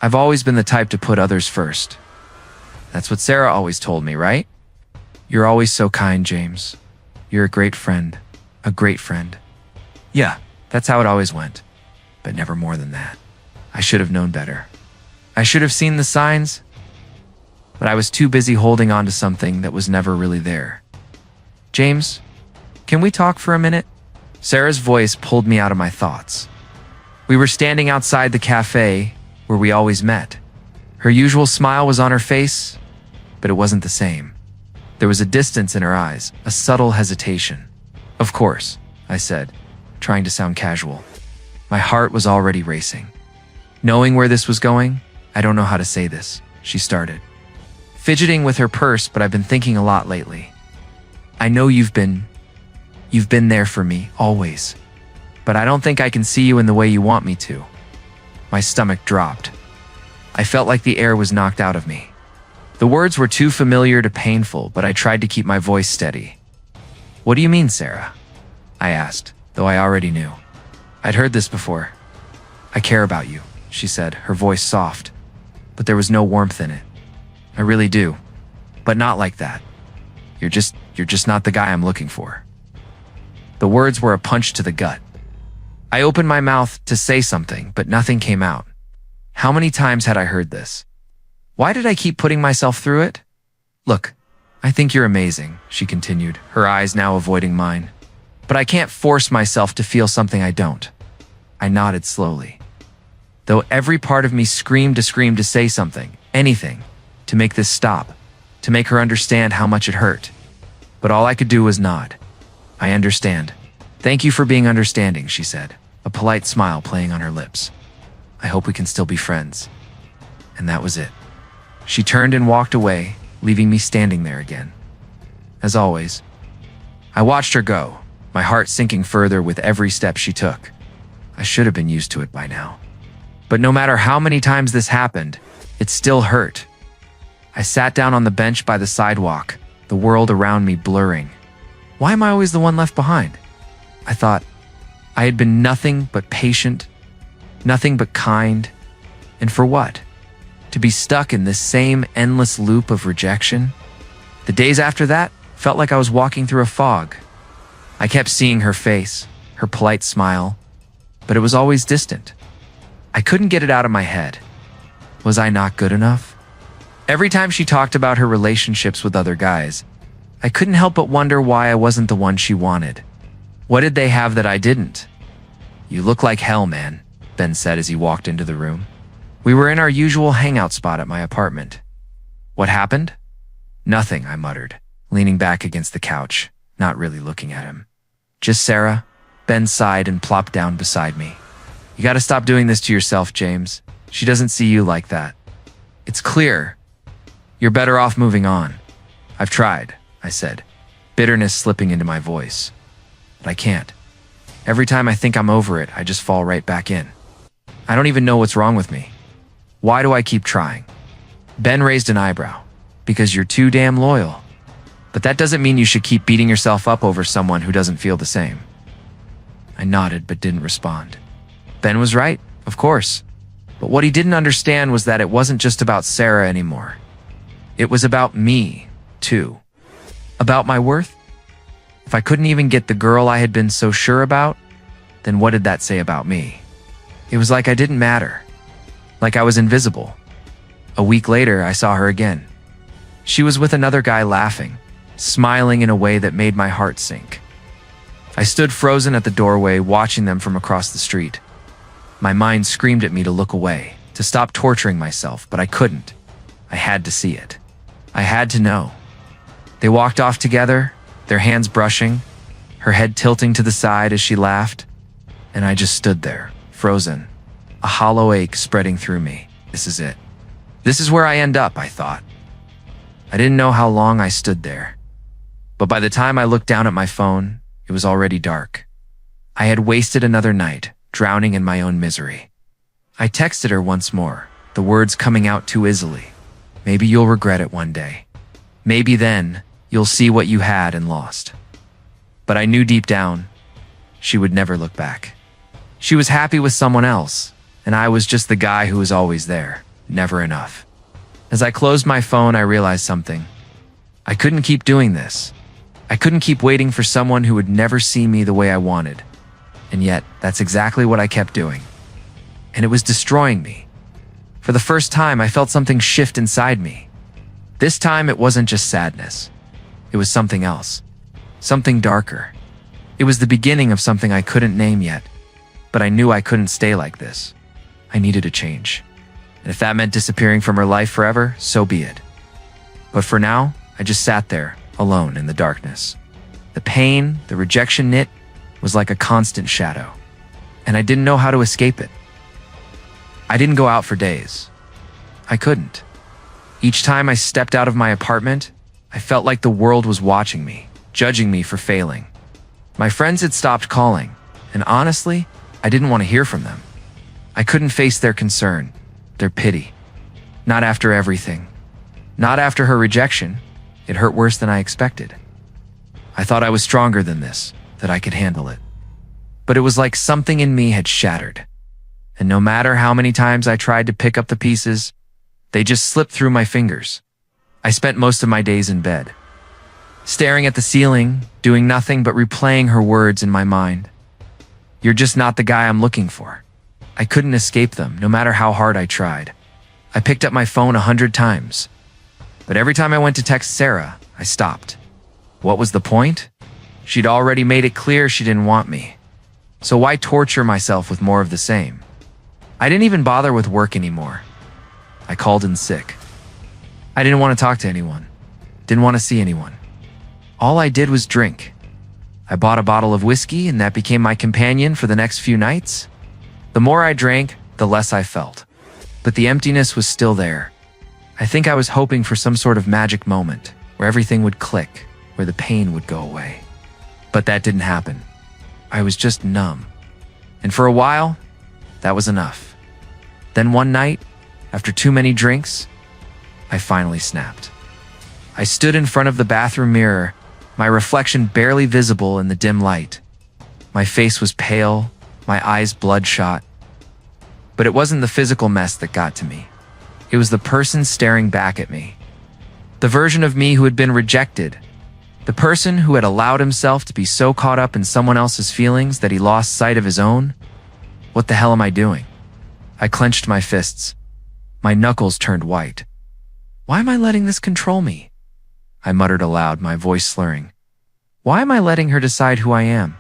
I've always been the type to put others first. That's what Sarah always told me, right? You're always so kind, James. You're a great friend. A great friend. Yeah, that's how it always went. But never more than that. I should have known better. I should have seen the signs, but I was too busy holding on to something that was never really there. James, can we talk for a minute? Sarah's voice pulled me out of my thoughts. We were standing outside the cafe where we always met. Her usual smile was on her face, but it wasn't the same. There was a distance in her eyes, a subtle hesitation. Of course, I said, trying to sound casual. My heart was already racing. Knowing where this was going, I don't know how to say this, she started. Fidgeting with her purse, but I've been thinking a lot lately. I know you've been there for me, always. But I don't think I can see you in the way you want me to. My stomach dropped. I felt like the air was knocked out of me. The words were too familiar to painful, but I tried to keep my voice steady. What do you mean, Sarah? I asked, though I already knew. I'd heard this before. I care about you, she said, her voice soft, but there was no warmth in it. I really do, but not like that. You're just not the guy I'm looking for. The words were a punch to the gut. I opened my mouth to say something, but nothing came out. How many times had I heard this? Why did I keep putting myself through it? Look, I think you're amazing, she continued, her eyes now avoiding mine. But I can't force myself to feel something I don't. I nodded slowly. Though every part of me screamed to say something, anything, to make this stop, to make her understand how much it hurt. But all I could do was nod. I understand. Thank you for being understanding, she said, a polite smile playing on her lips. I hope we can still be friends. And that was it. She turned and walked away, leaving me standing there again. As always, I watched her go, my heart sinking further with every step she took. I should have been used to it by now. But no matter how many times this happened, it still hurt. I sat down on the bench by the sidewalk, the world around me blurring. Why am I always the one left behind? I thought. I had been nothing but patient, nothing but kind. And for what? To be stuck in this same endless loop of rejection? The days after that felt like I was walking through a fog. I kept seeing her face, her polite smile, but it was always distant. I couldn't get it out of my head. Was I not good enough? Every time she talked about her relationships with other guys, I couldn't help but wonder why I wasn't the one she wanted. What did they have that I didn't? You look like hell, man, Ben said as he walked into the room. We were in our usual hangout spot at my apartment. What happened? Nothing, I muttered, leaning back against the couch, not really looking at him. Just Sarah. Ben sighed and plopped down beside me. You gotta stop doing this to yourself, James. She doesn't see you like that. It's clear. You're better off moving on. I've tried, I said, bitterness slipping into my voice. But I can't. Every time I think I'm over it, I just fall right back in. I don't even know what's wrong with me. Why do I keep trying? Ben raised an eyebrow. Because you're too damn loyal. But that doesn't mean you should keep beating yourself up over someone who doesn't feel the same. I nodded but didn't respond. Ben was right, of course. But what he didn't understand was that it wasn't just about Sarah anymore. It was about me, too. About my worth? If I couldn't even get the girl I had been so sure about, then what did that say about me? It was like I didn't matter. Like I was invisible. A week later, I saw her again. She was with another guy laughing, smiling in a way that made my heart sink. I stood frozen at the doorway, watching them from across the street. My mind screamed at me to look away, to stop torturing myself, but I couldn't. I had to see it. I had to know. They walked off together, their hands brushing, her head tilting to the side as she laughed, and I just stood there, frozen, a hollow ache spreading through me. This is it. This is where I end up, I thought. I didn't know how long I stood there, but by the time I looked down at my phone, it was already dark. I had wasted another night, drowning in my own misery. I texted her once more, the words coming out too easily. Maybe you'll regret it one day. Maybe then you'll see what you had and lost. But I knew deep down, she would never look back. She was happy with someone else, and I was just the guy who was always there. never enough. As I closed my phone, I realized something. I couldn't keep doing this. I couldn't keep waiting for someone who would never see me the way I wanted. And yet, that's exactly what I kept doing. And it was destroying me. For the first time, I felt something shift inside me. This time, it wasn't just sadness. It was something else. Something darker. It was the beginning of something I couldn't name yet. But I knew I couldn't stay like this. I needed a change. And if that meant disappearing from her life forever, so be it. But for now, I just sat there, alone in the darkness. The pain, the rejection knit, was like a constant shadow. And I didn't know how to escape it. I didn't go out for days. I couldn't. Each time I stepped out of my apartment, I felt like the world was watching me, judging me for failing. My friends had stopped calling, and honestly, I didn't want to hear from them. I couldn't face their concern, their pity. Not after everything. Not after her rejection. It hurt worse than I expected. I thought I was stronger than this, that I could handle it. But it was like something in me had shattered. And no matter how many times I tried to pick up the pieces, they just slipped through my fingers. I spent most of my days in bed, staring at the ceiling, doing nothing but replaying her words in my mind. You're just not the guy I'm looking for. I couldn't escape them, no matter how hard I tried. I picked up my phone 100 times. But every time I went to text Sarah, I stopped. What was the point? She'd already made it clear she didn't want me. So why torture myself with more of the same? I didn't even bother with work anymore. I called in sick. I didn't want to talk to anyone. Didn't want to see anyone. All I did was drink. I bought a bottle of whiskey, and that became my companion for the next few nights. The more I drank, the less I felt. But the emptiness was still there. I think I was hoping for some sort of magic moment where everything would click, where the pain would go away. But that didn't happen. I was just numb. And for a while, that was enough. Then one night, after too many drinks, I finally snapped. I stood in front of the bathroom mirror, my reflection barely visible in the dim light. My face was pale, my eyes bloodshot. But it wasn't the physical mess that got to me. It was the person staring back at me. The version of me who had been rejected. The person who had allowed himself to be so caught up in someone else's feelings that he lost sight of his own. What the hell am I doing? I clenched my fists. My knuckles turned white. Why am I letting this control me? I muttered aloud, my voice slurring. Why am I letting her decide who I am?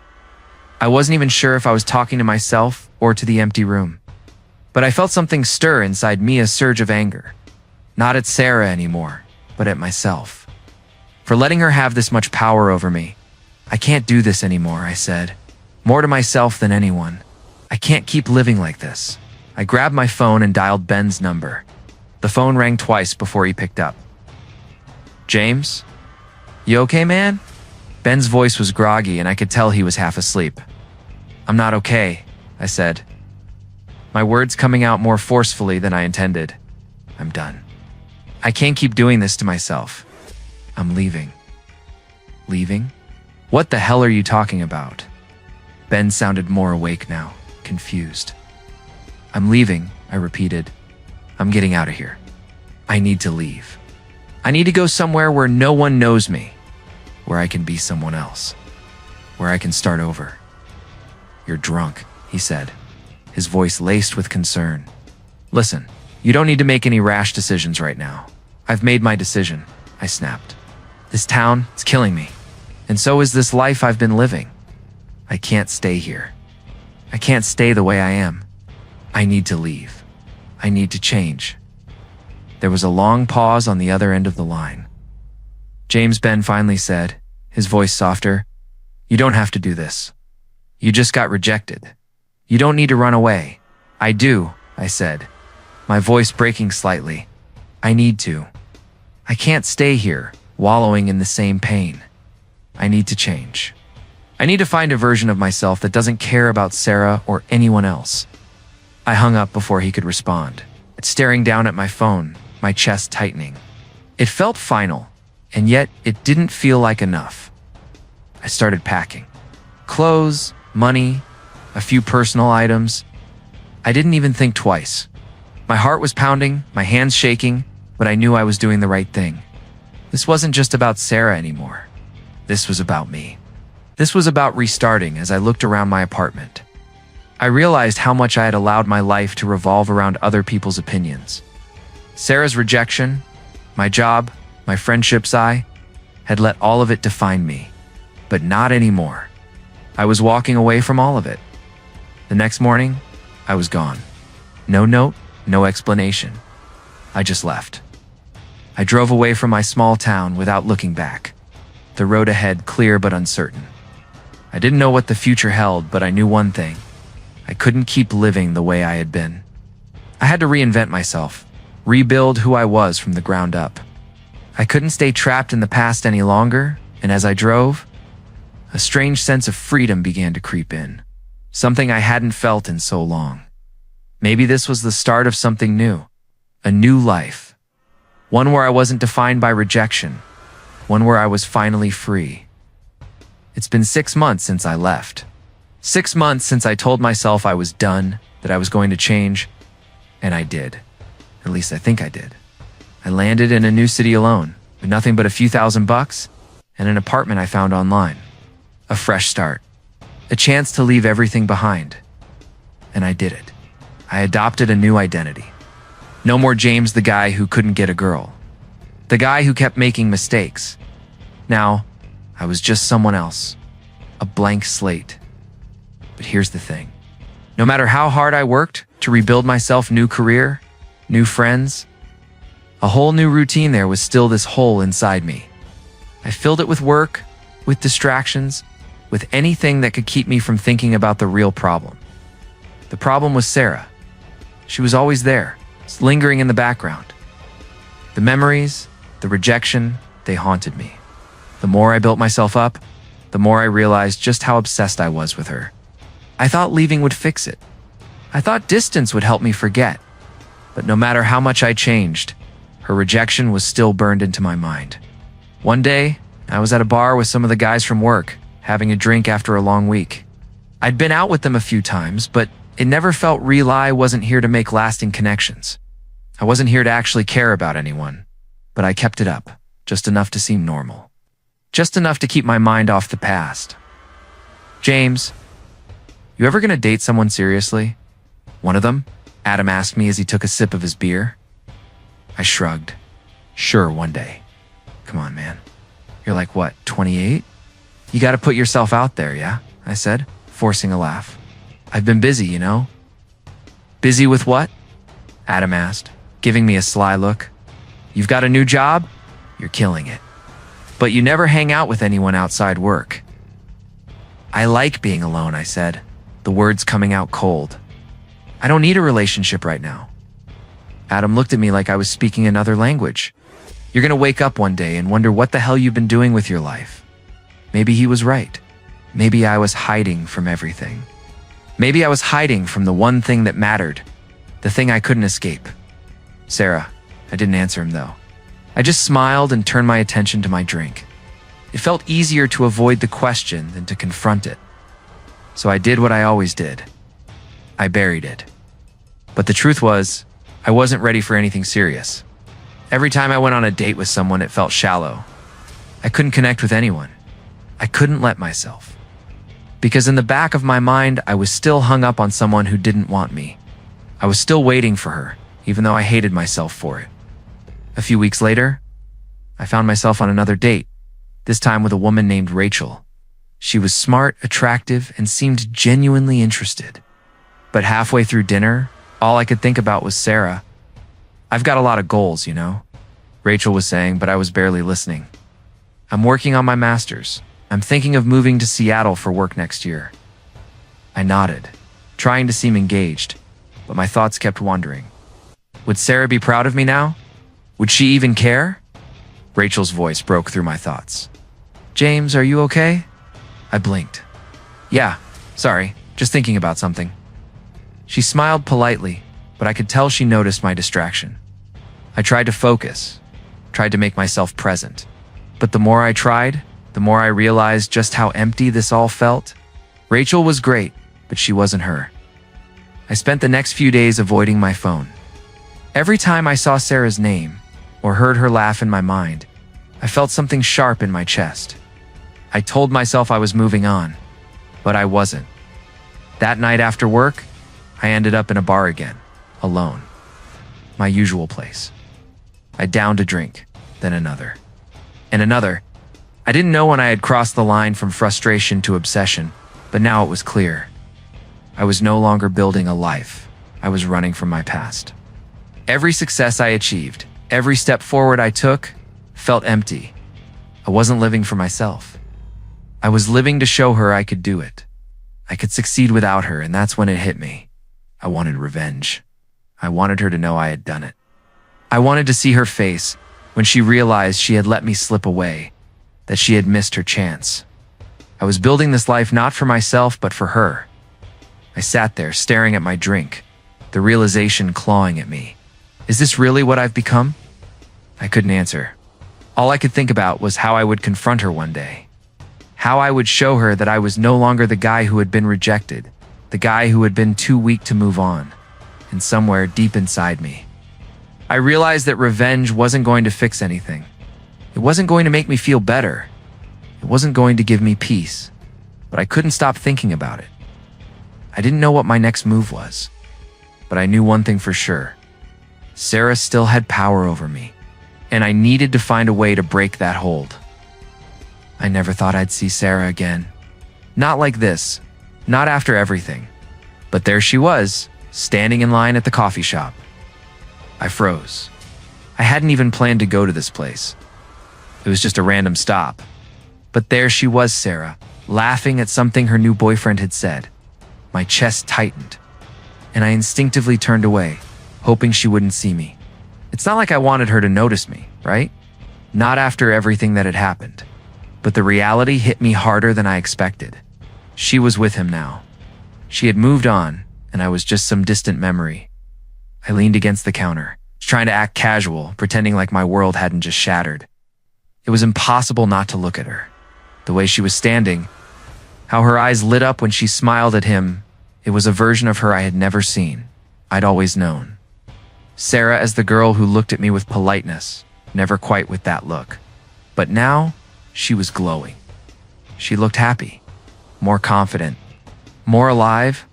I wasn't even sure if I was talking to myself or to the empty room. But I felt something stir inside me, a surge of anger. Not at Sarah anymore, but at myself. For letting her have this much power over me. I can't do this anymore, I said. More to myself than anyone. I can't keep living like this. I grabbed my phone and dialed Ben's number. The phone rang twice before he picked up. James? You okay, man? Ben's voice was groggy and I could tell he was half asleep. I'm not okay, I said. My words coming out more forcefully than I intended. I'm done. I can't keep doing this to myself. I'm leaving. Leaving? What the hell are you talking about? Ben sounded more awake now, confused. I'm leaving, I repeated. I'm getting out of here. I need to leave. I need to go somewhere where no one knows me, where I can be someone else, where I can start over. You're drunk, he said, his voice laced with concern. Listen, you don't need to make any rash decisions right now. I've made my decision, I snapped. This town, it's killing me. And so is this life I've been living. I can't stay here. I can't stay the way I am. I need to leave. I need to change. There was a long pause on the other end of the line. James, Ben finally said, his voice softer, You don't have to do this. You just got rejected. You don't need to run away. I do, I said, my voice breaking slightly. I need to. I can't stay here, wallowing in the same pain. I need to change. I need to find a version of myself that doesn't care about Sarah or anyone else. I hung up before he could respond, staring down at my phone, my chest tightening. It felt final, and yet it didn't feel like enough. I started packing. Clothes, money, a few personal items. I didn't even think twice. My heart was pounding, my hands shaking, but I knew I was doing the right thing. This wasn't just about Sarah anymore. This was about me. This was about restarting as I looked around my apartment. I realized how much I had allowed my life to revolve around other people's opinions. Sarah's rejection, my job, my friendships, I had let all of it define me. But not anymore. I was walking away from all of it. The next morning, I was gone. No note, no explanation. I just left. I drove away from my small town without looking back. The road ahead clear but uncertain. I didn't know what the future held, but I knew one thing. I couldn't keep living the way I had been. I had to reinvent myself, rebuild who I was from the ground up. I couldn't stay trapped in the past any longer, and as I drove, a strange sense of freedom began to creep in, something I hadn't felt in so long. Maybe this was the start of something new, a new life, one where I wasn't defined by rejection, one where I was finally free. It's been 6 months since I left. 6 months since I told myself I was done, that I was going to change, and I did. At least I think I did. I landed in a new city alone, with nothing but a few $1,000 and an apartment I found online. A fresh start. A chance to leave everything behind. And I did it. I adopted a new identity. No more James, the guy who couldn't get a girl. The guy who kept making mistakes. Now, I was just someone else. A blank slate. But here's the thing. No matter how hard I worked to rebuild myself, new career, new friends, a whole new routine, there was still this hole inside me. I filled it with work, with distractions, with anything that could keep me from thinking about the real problem. The problem was Sarah. She was always there, lingering in the background. The memories, the rejection, they haunted me. The more I built myself up, the more I realized just how obsessed I was with her. I thought leaving would fix it. I thought distance would help me forget. But no matter how much I changed, her rejection was still burned into my mind. One day, I was at a bar with some of the guys from work, having a drink after a long week. I'd been out with them a few times, but it never felt real. I wasn't here to make lasting connections. I wasn't here to actually care about anyone, but I kept it up, just enough to seem normal. Just enough to keep my mind off the past. James, you ever gonna date someone seriously? One of them? Adam asked me as he took a sip of his beer. I shrugged. Sure, one day. Come on, man. You're like, what, 28? You gotta put yourself out there, yeah? I said, forcing a laugh. I've been busy, you know? Busy with what? Adam asked, giving me a sly look. You've got a new job? You're killing it. But you never hang out with anyone outside work. I like being alone, I said, the words coming out cold. I don't need a relationship right now. Adam looked at me like I was speaking another language. You're gonna wake up one day and wonder what the hell you've been doing with your life. Maybe he was right. Maybe I was hiding from everything. Maybe I was hiding from the one thing that mattered, the thing I couldn't escape. Sarah. I didn't answer him though. I just smiled and turned my attention to my drink. It felt easier to avoid the question than to confront it. So I did what I always did. I buried it. But the truth was, I wasn't ready for anything serious. Every time I went on a date with someone, it felt shallow. I couldn't connect with anyone. I couldn't let myself. Because in the back of my mind, I was still hung up on someone who didn't want me. I was still waiting for her, even though I hated myself for it. A few weeks later, I found myself on another date, this time with a woman named Rachel. She was smart, attractive, and seemed genuinely interested. But halfway through dinner, all I could think about was Sarah. I've got a lot of goals, you know, Rachel was saying, but I was barely listening. I'm working on my master's. I'm thinking of moving to Seattle for work next year. I nodded, trying to seem engaged, but my thoughts kept wandering. Would Sarah be proud of me now? Would she even care? Rachel's voice broke through my thoughts. James, are you okay? I blinked. Yeah, sorry, just thinking about something. She smiled politely, but I could tell she noticed my distraction. I tried to focus, tried to make myself present. But the more I tried, the more I realized just how empty this all felt. Rachel was great, but she wasn't her. I spent the next few days avoiding my phone. Every time I saw Sarah's name or heard her laugh in my mind, I felt something sharp in my chest. I told myself I was moving on, but I wasn't. That night after work, I ended up in a bar again, alone. My usual place. I downed a drink, then another. And another. I didn't know when I had crossed the line from frustration to obsession, but now it was clear. I was no longer building a life. I was running from my past. Every success I achieved, every step forward I took, felt empty. I wasn't living for myself. I was living to show her I could do it. I could succeed without her, and that's when it hit me. I wanted revenge. I wanted her to know I had done it. I wanted to see her face when she realized she had let me slip away, that she had missed her chance. I was building this life not for myself, but for her. I sat there staring at my drink, the realization clawing at me. Is this really what I've become? I couldn't answer. All I could think about was how I would confront her one day. How I would show her that I was no longer the guy who had been rejected, the guy who had been too weak to move on. And somewhere deep inside me, I realized that revenge wasn't going to fix anything. It wasn't going to make me feel better. It wasn't going to give me peace. But I couldn't stop thinking about it. I didn't know what my next move was. But I knew one thing for sure. Sarah still had power over me, and I needed to find a way to break that hold. I never thought I'd see Sarah again. Not like this, not after everything. But there she was, standing in line at the coffee shop. I froze. I hadn't even planned to go to this place. It was just a random stop. But there she was, Sarah, laughing at something her new boyfriend had said. My chest tightened, and I instinctively turned away, hoping she wouldn't see me. It's not like I wanted her to notice me, right? Not after everything that had happened. But the reality hit me harder than I expected. She was with him now. She had moved on, and I was just some distant memory. I leaned against the counter, trying to act casual, pretending like my world hadn't just shattered. It was impossible not to look at her. The way she was standing, how her eyes lit up when she smiled at him, it was a version of her I had never seen. I'd always known. Sarah as the girl who looked at me with politeness, never quite with that look. But now, she was glowing. She looked happy, more confident, more alive.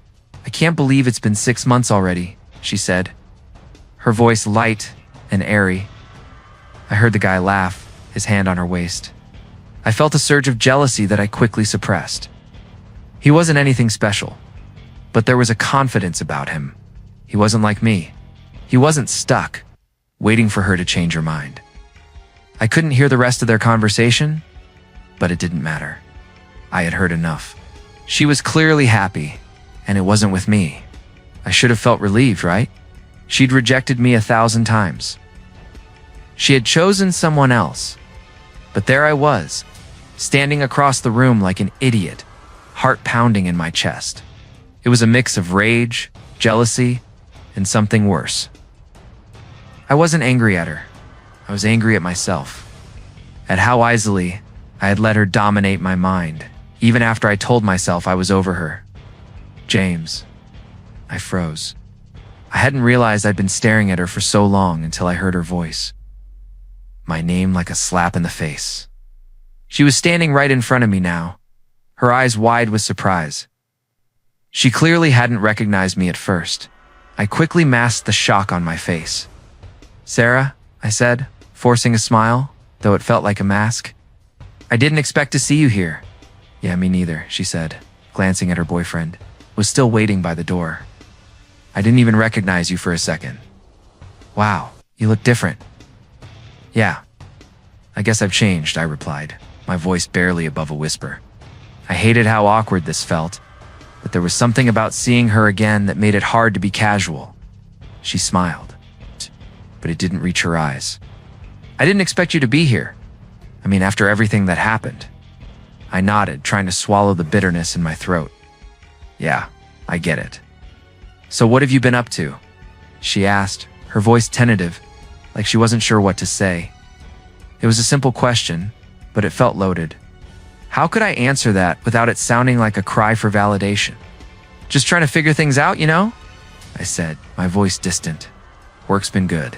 I can't believe it's been 6 months already, she said, her voice light and airy. I heard the guy laugh, his hand on her waist. I felt a surge of jealousy that I quickly suppressed. He wasn't anything special, but there was a confidence about him. He wasn't like me. He wasn't stuck, waiting for her to change her mind. I couldn't hear the rest of their conversation, but it didn't matter. I had heard enough. She was clearly happy, and it wasn't with me. I should have felt relieved, right? She'd rejected me 1,000 times. She had chosen someone else. But there I was, standing across the room like an idiot, heart pounding in my chest. It was a mix of rage, jealousy, and something worse. I wasn't angry at her. I was angry at myself, at how easily I had let her dominate my mind, even after I told myself I was over her. James. I froze. I hadn't realized I'd been staring at her for so long until I heard her voice. My name like a slap in the face. She was standing right in front of me now, her eyes wide with surprise. She clearly hadn't recognized me at first. I quickly masked the shock on my face. Sarah, I said, forcing a smile, though it felt like a mask. I didn't expect to see you here. Yeah, me neither, she said, glancing at her boyfriend, was still waiting by the door. I didn't even recognize you for a second. Wow, you look different. Yeah, I guess I've changed, I replied, my voice barely above a whisper. I hated how awkward this felt, but there was something about seeing her again that made it hard to be casual. She smiled, but it didn't reach her eyes. I didn't expect you to be here. I mean, after everything that happened. I nodded, trying to swallow the bitterness in my throat. Yeah, I get it. So what have you been up to? She asked, her voice tentative, like she wasn't sure what to say. It was a simple question, but it felt loaded. How could I answer that without it sounding like a cry for validation? Just trying to figure things out, you know? I said, my voice distant. Work's been good.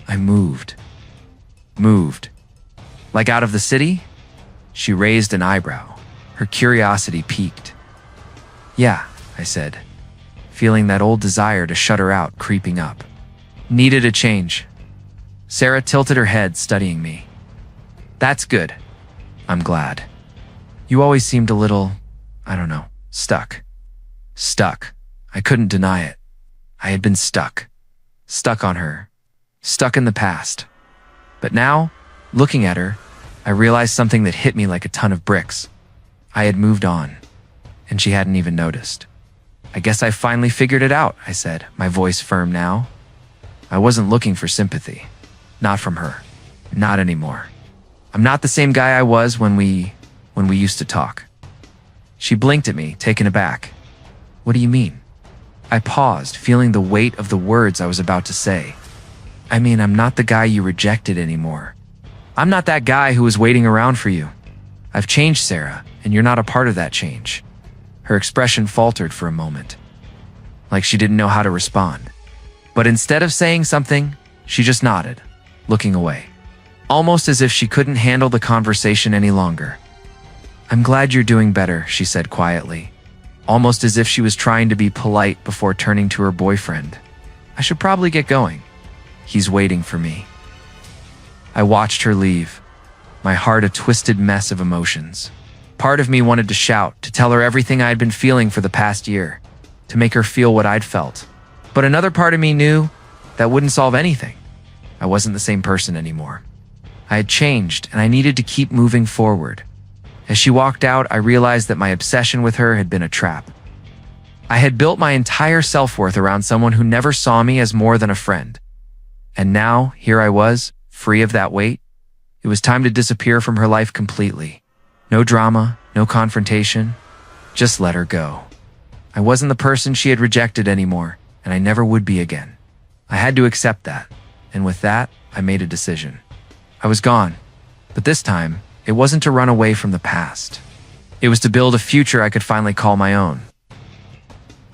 I moved. Moved. Like out of the city? She raised an eyebrow. Her curiosity piqued. Yeah, I said, feeling that old desire to shut her out creeping up. Needed a change. Sarah tilted her head, studying me. That's good. I'm glad. You always seemed a little, I don't know, stuck. Stuck. I couldn't deny it. I had been stuck. Stuck on her. Stuck in the past. But now, looking at her, I realized something that hit me like a ton of bricks. I had moved on, and she hadn't even noticed. I guess I finally figured it out, I said, my voice firm now. I wasn't looking for sympathy. Not from her. Not anymore. I'm not the same guy I was when we used to talk. She blinked at me, taken aback. What do you mean? I paused, feeling the weight of the words I was about to say. I mean, I'm not the guy you rejected anymore. I'm not that guy who was waiting around for you. I've changed, Sarah, and you're not a part of that change. Her expression faltered for a moment, like she didn't know how to respond. But instead of saying something, she just nodded, looking away, almost as if she couldn't handle the conversation any longer. I'm glad you're doing better, she said quietly, almost as if she was trying to be polite before turning to her boyfriend. I should probably get going. He's waiting for me. I watched her leave, my heart a twisted mess of emotions. Part of me wanted to shout, to tell her everything I had been feeling for the past year, to make her feel what I'd felt. But another part of me knew that wouldn't solve anything. I wasn't the same person anymore. I had changed, and I needed to keep moving forward. As she walked out, I realized that my obsession with her had been a trap. I had built my entire self-worth around someone who never saw me as more than a friend. And now, here I was, free of that weight. It was time to disappear from her life completely. No drama, no confrontation. Just let her go. I wasn't the person she had rejected anymore, and I never would be again. I had to accept that, and with that, I made a decision. I was gone, but this time, it wasn't to run away from the past. It was to build a future I could finally call my own.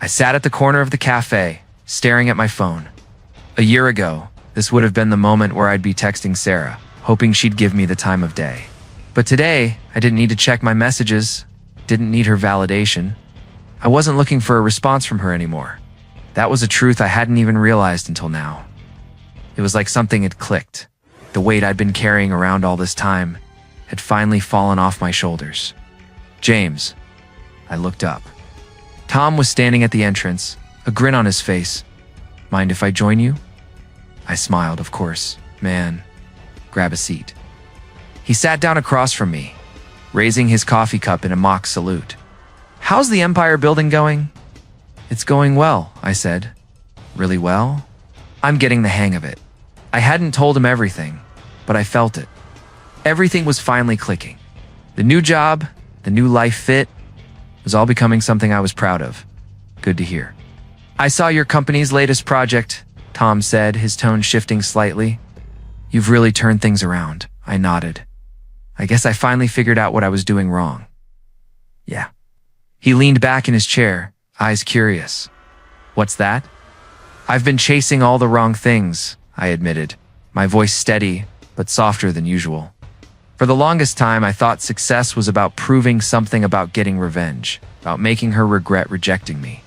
I sat at the corner of the cafe, staring at my phone. A year ago, this would have been the moment where I'd be texting Sarah, hoping she'd give me the time of day. But today, I didn't need to check my messages, didn't need her validation. I wasn't looking for a response from her anymore. That was a truth I hadn't even realized until now. It was like something had clicked. The weight I'd been carrying around all this time had finally fallen off my shoulders. James. I looked up. Tom was standing at the entrance, a grin on his face. Mind if I join you? I smiled, of course. Man, grab a seat. He sat down across from me, raising his coffee cup in a mock salute. How's the Empire building going? It's going well, I said. Really well? I'm getting the hang of it. I hadn't told him everything, but I felt it. Everything was finally clicking. The new job, the new life fit, was all becoming something I was proud of. Good to hear. I saw your company's latest project, Tom said, his tone shifting slightly. You've really turned things around. I nodded. I guess I finally figured out what I was doing wrong. Yeah. He leaned back in his chair, eyes curious. What's that? I've been chasing all the wrong things, I admitted, my voice steady, but softer than usual. For the longest time, I thought success was about proving something, about getting revenge, about making her regret rejecting me.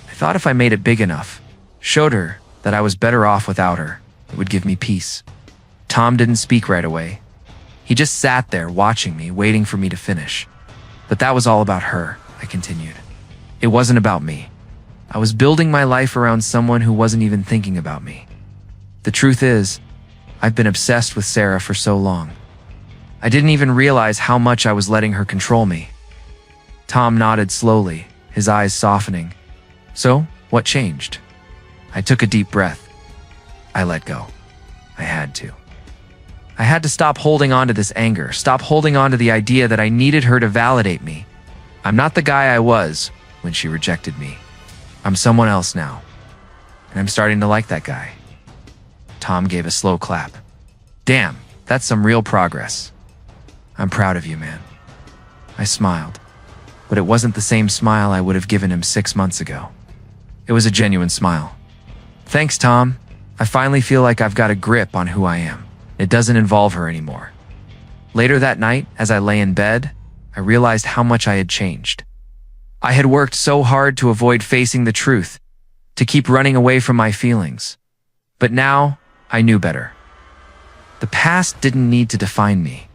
I thought if I made it big enough, showed her that I was better off without her, it would give me peace. Tom didn't speak right away. He just sat there watching me, waiting for me to finish. But that was all about her, I continued. It wasn't about me. I was building my life around someone who wasn't even thinking about me. The truth is, I've been obsessed with Sarah for so long. I didn't even realize how much I was letting her control me. Tom nodded slowly, his eyes softening. So, what changed? I took a deep breath. I let go. I had to. I had to stop holding on to this anger, stop holding on to the idea that I needed her to validate me. I'm not the guy I was when she rejected me. I'm someone else now. And I'm starting to like that guy. Tom gave a slow clap. Damn, that's some real progress. I'm proud of you, man. I smiled, but it wasn't the same smile I would have given him 6 months ago. It was a genuine smile. Thanks, Tom. I finally feel like I've got a grip on who I am. It doesn't involve her anymore. Later that night, as I lay in bed, I realized how much I had changed. I had worked so hard to avoid facing the truth, to keep running away from my feelings. But now, I knew better. The past didn't need to define me.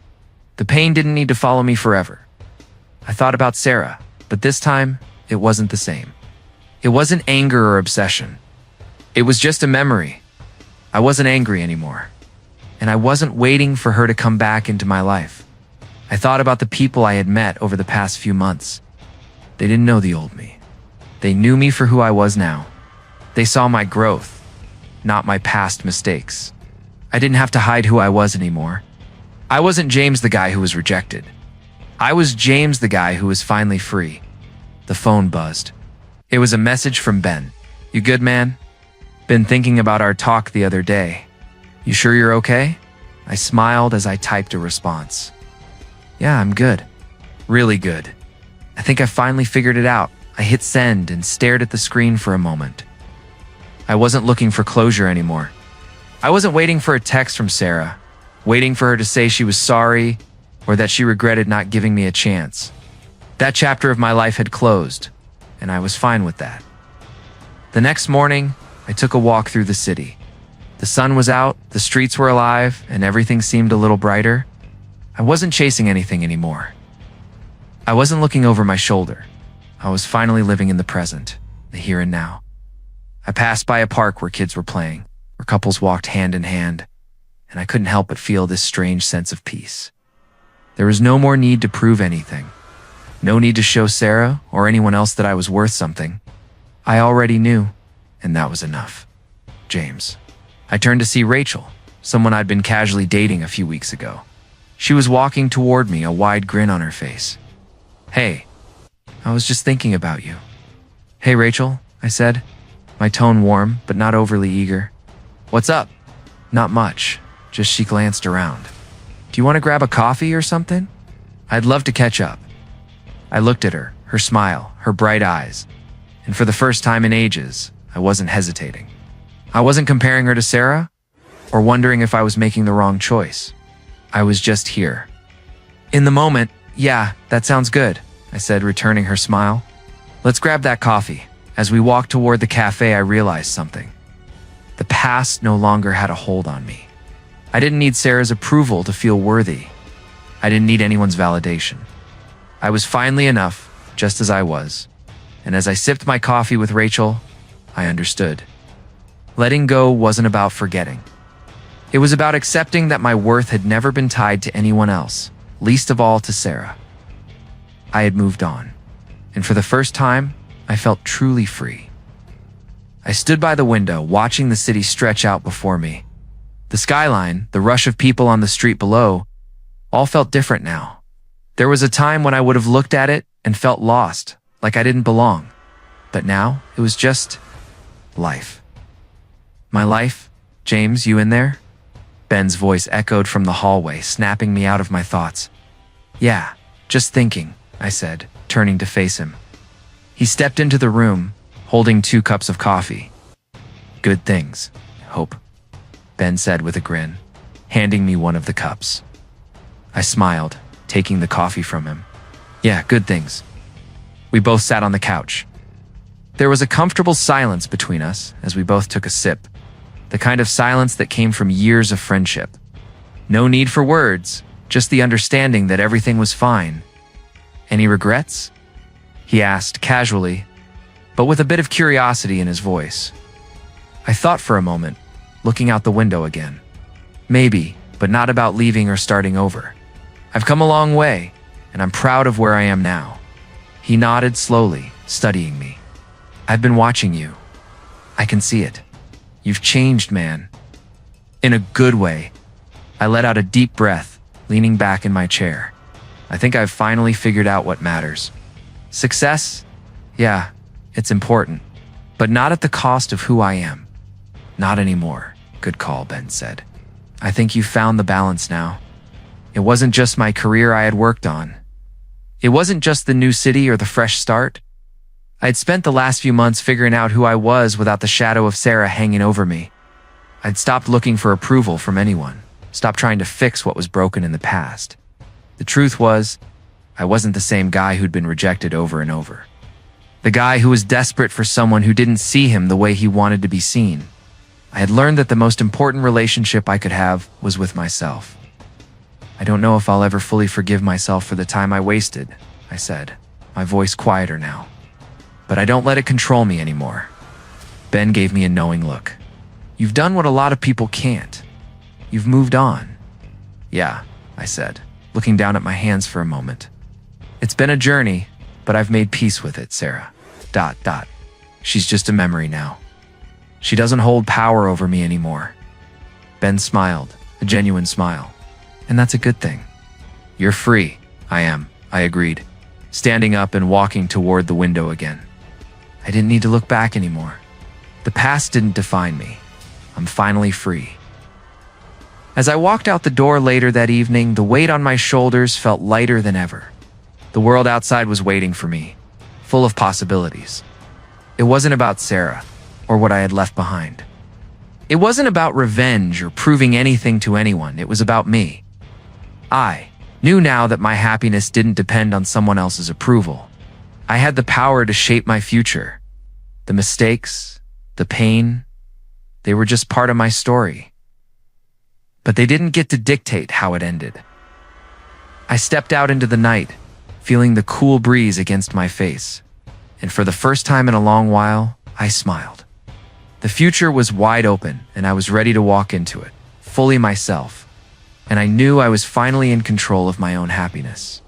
The pain didn't need to follow me forever. I thought about Sarah, but this time, it wasn't the same. It wasn't anger or obsession. It was just a memory. I wasn't angry anymore. And I wasn't waiting for her to come back into my life. I thought about the people I had met over the past few months. They didn't know the old me. They knew me for who I was now. They saw my growth, not my past mistakes. I didn't have to hide who I was anymore. I wasn't James the guy who was rejected. I was James the guy who was finally free. The phone buzzed. It was a message from Ben. "You good, man? Been thinking about our talk the other day. You sure you're okay?" I smiled as I typed a response. "Yeah, I'm good. Really good. I think I finally figured it out." I hit send and stared at the screen for a moment. I wasn't looking for closure anymore. I wasn't waiting for a text from Sarah, waiting for her to say she was sorry or that she regretted not giving me a chance. That chapter of my life had closed, and I was fine with that. The next morning, I took a walk through the city. The sun was out, the streets were alive, and everything seemed a little brighter. I wasn't chasing anything anymore. I wasn't looking over my shoulder. I was finally living in the present, the here and now. I passed by a park where kids were playing, where couples walked hand in hand, and I couldn't help but feel this strange sense of peace. There was no more need to prove anything. No need to show Sarah or anyone else that I was worth something. I already knew, and that was enough. James. I turned to see Rachel, someone I'd been casually dating a few weeks ago. She was walking toward me, a wide grin on her face. "Hey, I was just thinking about you." "Hey, Rachel," I said, my tone warm but not overly eager. "What's up?" "Not much, just," she glanced around. "Do you want to grab a coffee or something? I'd love to catch up." I looked at her, her smile, her bright eyes, and for the first time in ages, I wasn't hesitating. I wasn't comparing her to Sarah or wondering if I was making the wrong choice. I was just here. In the moment, "Yeah, that sounds good," I said, returning her smile. "Let's grab that coffee." As we walked toward the cafe, I realized something. The past no longer had a hold on me. I didn't need Sarah's approval to feel worthy. I didn't need anyone's validation. I was finally enough, just as I was. And as I sipped my coffee with Rachel, I understood. Letting go wasn't about forgetting. It was about accepting that my worth had never been tied to anyone else, least of all to Sarah. I had moved on, and for the first time, I felt truly free. I stood by the window, watching the city stretch out before me. The skyline, the rush of people on the street below, all felt different now. There was a time when I would have looked at it and felt lost, like I didn't belong. But now, it was just life. "My life? James, you in there?" Ben's voice echoed from the hallway, snapping me out of my thoughts. "Yeah, just thinking," I said, turning to face him. He stepped into the room, holding 2 cups of coffee. "Good things, I hope," Ben said with a grin, handing me one of the cups. I smiled, taking the coffee from him. "Yeah, good things." We both sat on the couch. There was a comfortable silence between us as we both took a sip, the kind of silence that came from years of friendship. No need for words, just the understanding that everything was fine. "Any regrets?" he asked casually, but with a bit of curiosity in his voice. I thought for a moment, looking out the window again. Maybe, but not about leaving or starting over. I've come a long way, and I'm proud of where I am now. He nodded slowly, studying me. "I've been watching you. I can see it. You've changed, man." In a good way. I let out a deep breath, leaning back in my chair. I think I've finally figured out what matters. Success? Yeah, it's important, but not at the cost of who I am. "Not anymore." "Good call," Ben said. "I think you've found the balance now." It wasn't just my career I had worked on. It wasn't just the new city or the fresh start. I had spent the last few months figuring out who I was without the shadow of Sarah hanging over me. I'd stopped looking for approval from anyone, stopped trying to fix what was broken in the past. The truth was, I wasn't the same guy who'd been rejected over and over. The guy who was desperate for someone who didn't see him the way he wanted to be seen. I had learned that the most important relationship I could have was with myself. I don't know if I'll ever fully forgive myself for the time I wasted, I said, my voice quieter now. But I don't let it control me anymore. Ben gave me a knowing look. You've done what a lot of people can't. You've moved on. Yeah, I said, looking down at my hands for a moment. It's been a journey, but I've made peace with it, Sarah. ... She's just a memory now. She doesn't hold power over me anymore. Ben smiled, a genuine smile. And that's a good thing. You're free. I am, I agreed, standing up and walking toward the window again. I didn't need to look back anymore. The past didn't define me. I'm finally free. As I walked out the door later that evening, the weight on my shoulders felt lighter than ever. The world outside was waiting for me, full of possibilities. It wasn't about Sarah or what I had left behind. It wasn't about revenge or proving anything to anyone. It was about me. I knew now that my happiness didn't depend on someone else's approval. I had the power to shape my future. The mistakes, the pain, they were just part of my story. But they didn't get to dictate how it ended. I stepped out into the night, feeling the cool breeze against my face. And for the first time in a long while, I smiled. The future was wide open, and I was ready to walk into it, fully myself. And I knew I was finally in control of my own happiness.